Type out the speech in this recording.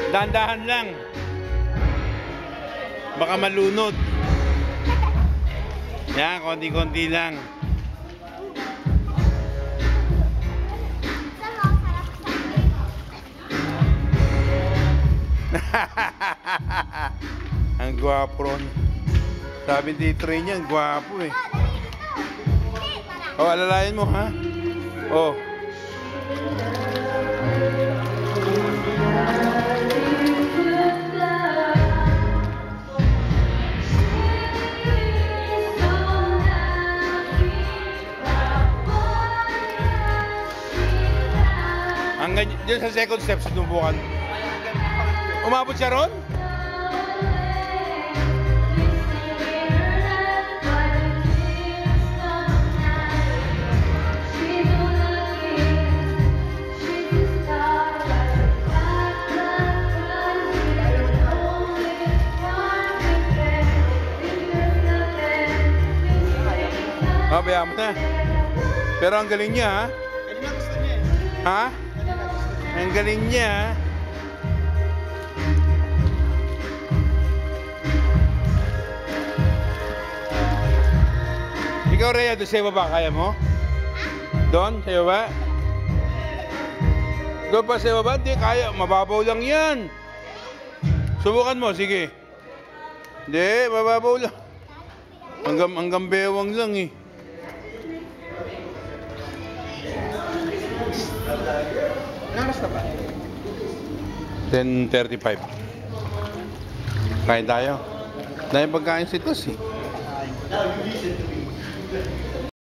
Dahan-dahan lang. Baka malunod. Yan, konti-konti lang. Ang gwapo ron. Sabi ni Trey niya, ang gwapo eh. Oh, alalayan mo ha. Oh. Hanggang dyan sa second step, sinubukan. Umabot siya ron? Bayaan mo na. Pero ang galing niya, ha? Ha? Ang galing niya, ha? Ikaw, Rhea, doon sa baba, kaya mo? Doon, sa baba? Doon pa sa baba? Hindi, kaya. Mababaw lang yan. Subukan mo, sige. Hindi, mababaw lang. Hanggang bewang lang eh. Naras na ba? 10:35. Kain tayo. Dahil pagkain si Tos eh.